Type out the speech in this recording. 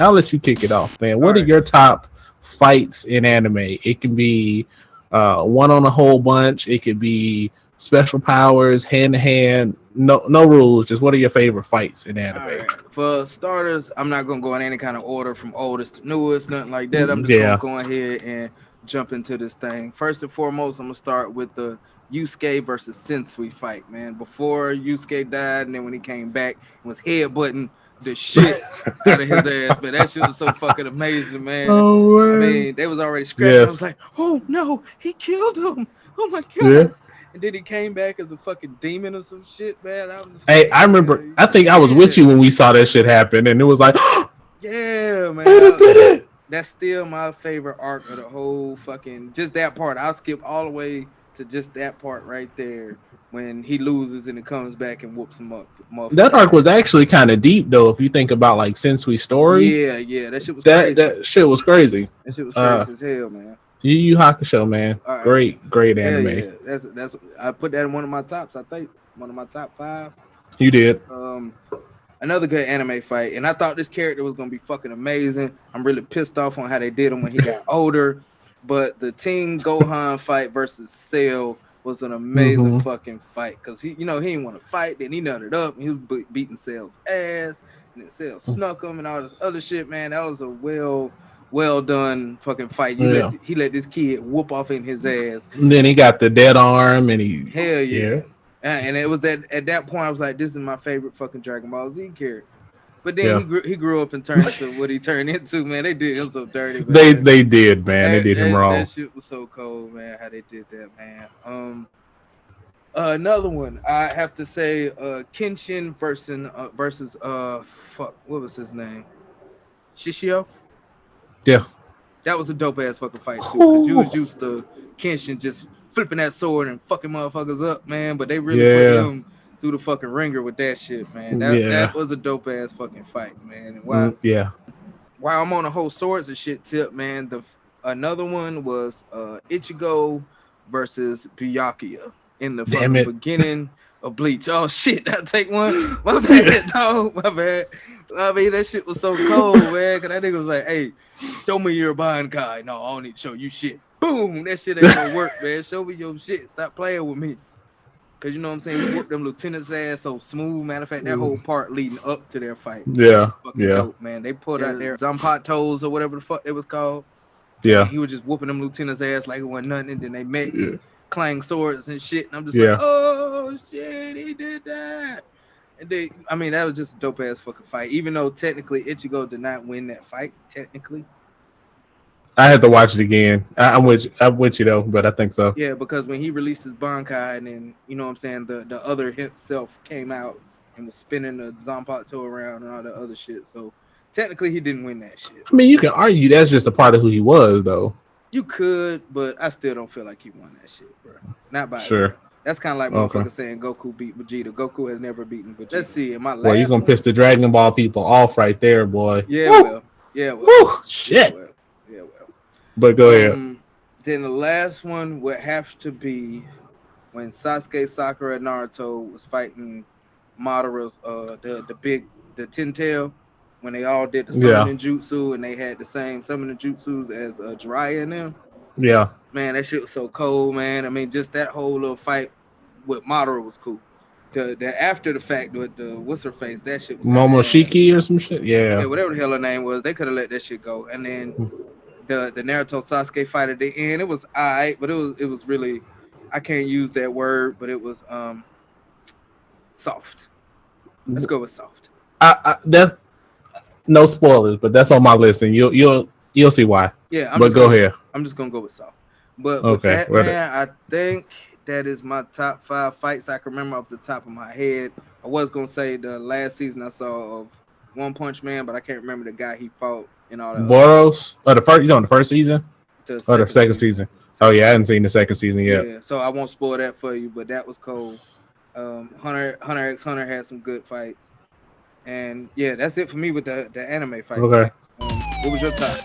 I'll let you kick it off, man. All What are right. your top fights in anime? It can be one on a whole bunch. It could be special powers, hand to hand. No rules. Just what are your favorite fights in All anime? right. For starters, I'm not gonna go in any kind of order from oldest to newest, nothing like that. I'm just gonna Yeah, go ahead and jump into this thing. First and foremost, I'm gonna start with the Yusuke versus Sensui fight, man. Before Yusuke died, and then when he came back, and was headbutting the shit out of his ass, man. That shit was so fucking amazing, man. Oh I man. mean, they was already scrapping. I was Yes. like, oh no, he killed him. Oh my Yeah. god. And then he came back as a fucking demon or some shit, man. I was just Hey, like, I remember. I think I was with yeah. you when we saw that shit happen, and it was like, Yeah, man. did it. That's still my favorite arc of the whole fucking just that part. I'll skip all the way to just that part right there when he loses and it comes back and whoops him up. That arc was actually kind of deep, though. If you think about like Sensui's story, Yeah, that shit was that crazy. that shit was crazy. That shit was crazy as hell, man. Yu Yu Hakusho, man, All right. great Hell anime. yeah. That's I put that in one of my tops. I think one of my top 5. You did. Another good anime fight, and I thought this character was gonna be fucking amazing. I'm really pissed off on how they did him when he got older, but the Teen Gohan fight versus Cell was an amazing fucking fight because he didn't want to fight, then he nutted up and he was beating Cell's ass, and then Cell snuck him and all this other shit. Man, that was a well done fucking fight. He let this kid whoop off in his ass. And then he got the dead arm, and Hell yeah. And it was that at that point I was like, this is my favorite fucking Dragon Ball Z character. But then he grew up and turned into what he turned into, man. They did him so dirty. Man. They did, man. They did him wrong. That shit was so cold, man. How they did that, man. Another one I have to say, Kenshin versus fuck, what was his name? Shishio. Yeah. That was a dope ass fucking fight too. Cause you was used to Kenshin just flipping that sword and fucking motherfuckers up, man. But they really put him through the fucking ringer with that shit, man. That was a dope ass fucking fight, man. And while I'm on the whole swords and shit tip, man, another one was Ichigo versus Byakuya in the fucking beginning of Bleach. Oh shit, I take one. My bad, dog. My bad. I mean, that shit was so cold, man. Cause that nigga was like, "Hey, show me your Bankai." No, I don't need to show you shit. Boom, that shit ain't gonna work, man. Show me your shit. Stop playing with me. Cause you know what I'm saying? We worked them lieutenants' ass so smooth. Matter of fact, that whole part leading up to their fight. Dope, man. They put out their Zanpatos or whatever the fuck it was called. Yeah. And he was just whooping them lieutenants' ass like it wasn't nothing. And then they met clang swords and shit. And I'm just like, oh shit, he did that. And that was just a dope ass fucking fight. Even though technically Ichigo did not win that fight, technically. I had to watch it again. I'm with you though, but I think so. Yeah, because when he released his Bankai and then, you know what I'm saying, the other himself came out and was spinning the Zanpato around and all the other shit. So technically he didn't win that shit. I mean, you can argue that's just a part of who he was though. You could, but I still don't feel like he won that shit, bro. Not by sure. Himself. That's kind of like motherfuckers saying Goku beat Vegeta. Goku has never beaten Vegeta. Let's see. In my last Well, you're going to piss the Dragon Ball people off right there, boy. Yeah, well. Woo, shit. Yeah, well. But go ahead. Then the last one would have to be when Sasuke, Sakura, and Naruto was fighting Madara's, the Ten Tail, when they all did the summoning jutsu and they had the same summoning jutsus as Jiraiya and them. Yeah. Man, that shit was so cold, man. I mean, just that whole little fight with Madara was cool. The after the fact with the what's her face, that shit was Momoshiki or some shit. Yeah, whatever the hell her name was, they could have let that shit go. And then the Naruto Sasuke fight at the end, it was alright, but it was really, I can't use that word, but it was soft. Let's go with soft. That's no spoilers, but that's on my list, and you'll see why. Yeah, but go ahead. I'm just gonna go with soft. But with that, man, I think that is my top 5 fights I can remember off the top of my head. I was gonna say the last season I saw of One Punch Man, but I can't remember the guy he fought and all that. Boros? Oh, he's on the first season? The second season. Oh yeah, I hadn't seen the second season yet. Yeah, so I won't spoil that for you, but that was cold. Hunter x Hunter had some good fights. And yeah, that's it for me with the anime fights. Okay. What was your top?